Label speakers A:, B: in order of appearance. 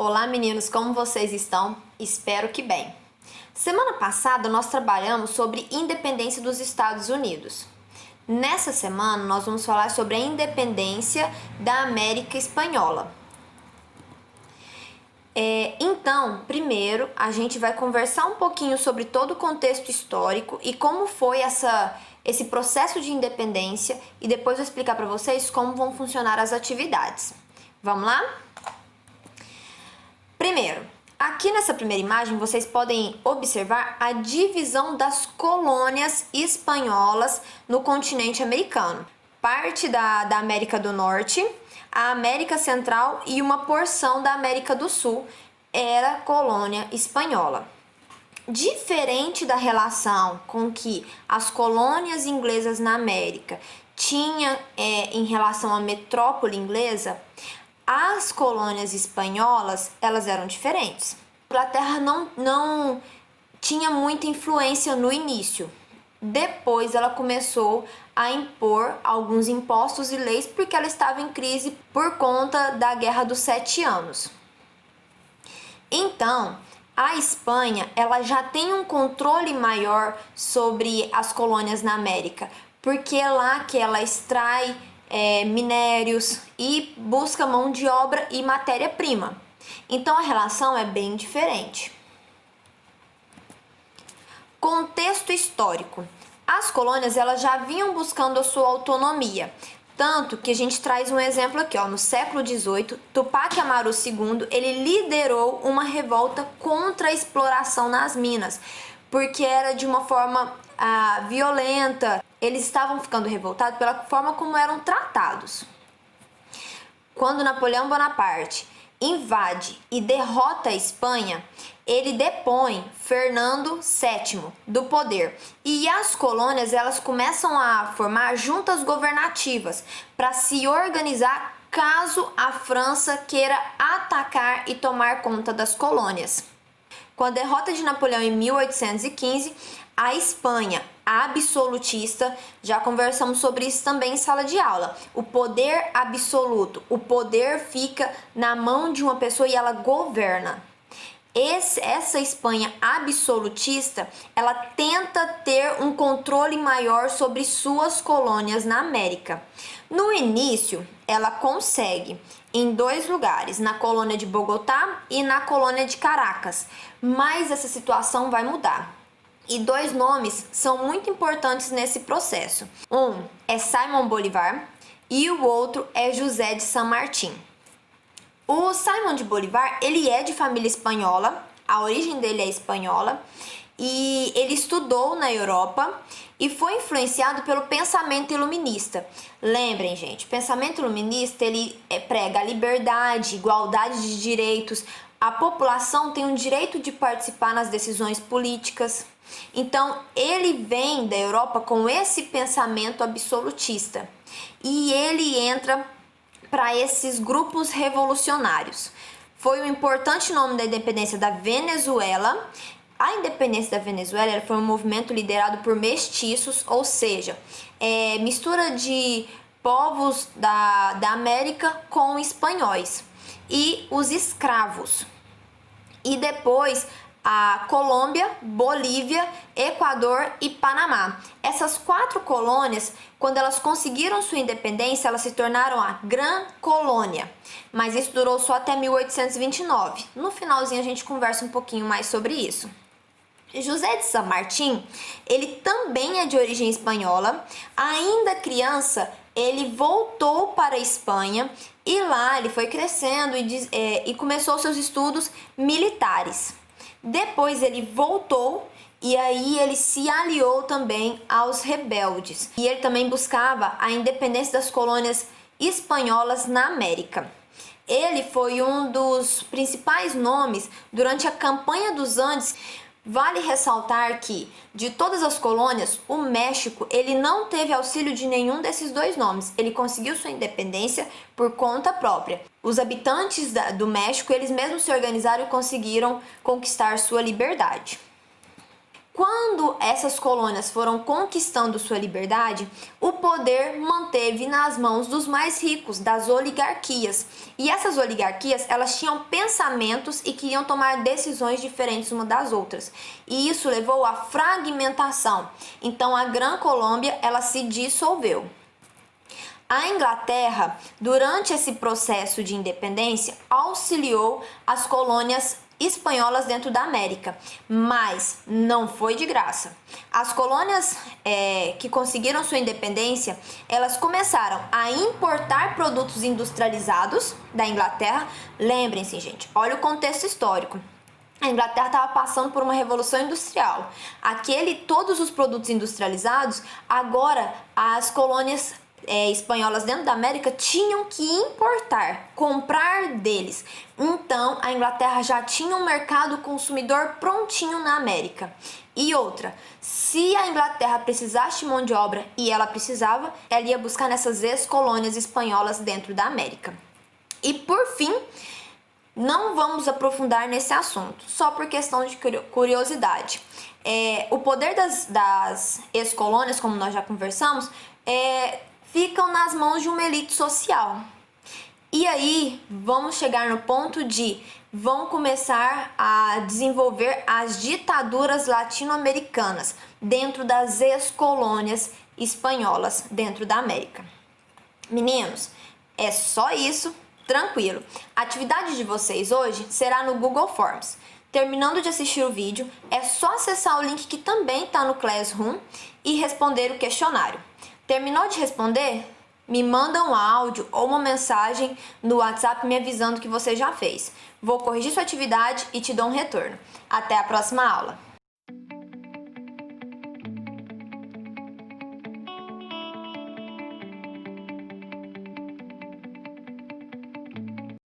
A: Olá meninos, como vocês estão? Espero que bem. Semana passada nós trabalhamos sobre independência dos Estados Unidos. Nessa semana nós vamos falar sobre a independência da América Espanhola. Então, primeiro a gente vai conversar um pouquinho sobre todo o contexto histórico e como foi esse processo de independência e depois eu vou explicar para vocês como vão funcionar as atividades. Vamos lá? Primeiro, aqui nessa primeira imagem vocês podem observar a divisão das colônias espanholas no continente americano. Parte da América do Norte, a América Central e uma porção da América do Sul era colônia espanhola. Diferente da relação com que as colônias inglesas na América tinham em relação à metrópole inglesa, as colônias espanholas, elas eram diferentes. A Inglaterra não tinha muita influência no início. Depois ela começou a impor alguns impostos e leis porque ela estava em crise por conta da Guerra dos 7 Anos. Então, a Espanha, ela já tem um controle maior sobre as colônias na América, porque é lá que ela extrai minérios e busca mão de obra e matéria-prima. Então a relação é bem diferente. Contexto histórico. As colônias elas já vinham buscando a sua autonomia, tanto que a gente traz um exemplo aqui, no século XVIII, Tupac Amaru II, ele liderou uma revolta contra a exploração nas minas, porque era de uma forma violenta. Eles estavam ficando revoltados pela forma como eram tratados. Quando Napoleão Bonaparte invade e derrota a Espanha, ele depõe Fernando VII do poder e as colônias elas começam a formar juntas governativas para se organizar caso a França queira atacar e tomar conta das colônias. Com a derrota de Napoleão em 1815, a Espanha absolutista, já conversamos sobre isso também em sala de aula, o poder absoluto, o poder fica na mão de uma pessoa e ela governa. Essa Espanha absolutista, ela tenta ter um controle maior sobre suas colônias na América. No início, ela consegue em 2 lugares, na colônia de Bogotá e na colônia de Caracas, mas essa situação vai mudar. E 2 nomes são muito importantes nesse processo. Um é Simón Bolívar e o outro é José de San Martín. O Simón de Bolívar, ele é de família espanhola, a origem dele é espanhola, e ele estudou na Europa e foi influenciado pelo pensamento iluminista. Lembrem, gente, o pensamento iluminista, ele prega a liberdade, igualdade de direitos, a população tem o direito de participar nas decisões políticas. Então, ele vem da Europa com esse pensamento absolutista e ele entra para esses grupos revolucionários. Foi um importante nome da independência da Venezuela. A independência da Venezuela foi um movimento liderado por mestiços, ou seja, mistura de povos da América com espanhóis e os escravos. E depois a Colômbia, Bolívia, Equador e Panamá. Essas 4 colônias, quando elas conseguiram sua independência, elas se tornaram a Gran Colônia, mas isso durou só até 1829. No finalzinho a gente conversa um pouquinho mais sobre isso. José de San Martín, ele também é de origem espanhola. Ainda criança, ele voltou para a Espanha e lá ele foi crescendo e começou seus estudos militares. Depois ele voltou e aí ele se aliou também aos rebeldes. E ele também buscava a independência das colônias espanholas na América. Ele foi um dos principais nomes durante a campanha dos Andes. Vale ressaltar que, de todas as colônias, o México ele não teve auxílio de nenhum desses 2 nomes. Ele conseguiu sua independência por conta própria. Os habitantes do México, eles mesmos se organizaram e conseguiram conquistar sua liberdade. Quando essas colônias foram conquistando sua liberdade, o poder manteve nas mãos dos mais ricos, das oligarquias. E essas oligarquias, elas tinham pensamentos e queriam tomar decisões diferentes uma das outras. E isso levou à fragmentação. Então a Gran Colômbia, ela se dissolveu. A Inglaterra, durante esse processo de independência, auxiliou as colônias espanholas dentro da América, mas não foi de graça. As colônias que conseguiram sua independência, elas começaram a importar produtos industrializados da Inglaterra. Lembrem-se, gente, olha o contexto histórico. A Inglaterra estava passando por uma revolução industrial. Todos os produtos industrializados, agora as colônias espanholas dentro da América tinham que importar, comprar deles. Então a Inglaterra já tinha um mercado consumidor prontinho na América. E outra, se a Inglaterra precisasse de mão de obra, e ela precisava, ela ia buscar nessas ex-colônias espanholas dentro da América. E por fim, não vamos aprofundar nesse assunto, só por questão de curiosidade. O poder das ex-colônias, como nós já conversamos, ficam nas mãos de uma elite social. E aí, vamos chegar no ponto vão começar a desenvolver as ditaduras latino-americanas dentro das ex-colônias espanholas dentro da América. Meninos, é só isso, tranquilo. A atividade de vocês hoje será no Google Forms. Terminando de assistir o vídeo, é só acessar o link que também está no Classroom e responder o questionário. Terminou de responder? Me manda um áudio ou uma mensagem no WhatsApp me avisando que você já fez. Vou corrigir sua atividade e te dou um retorno. Até a próxima aula!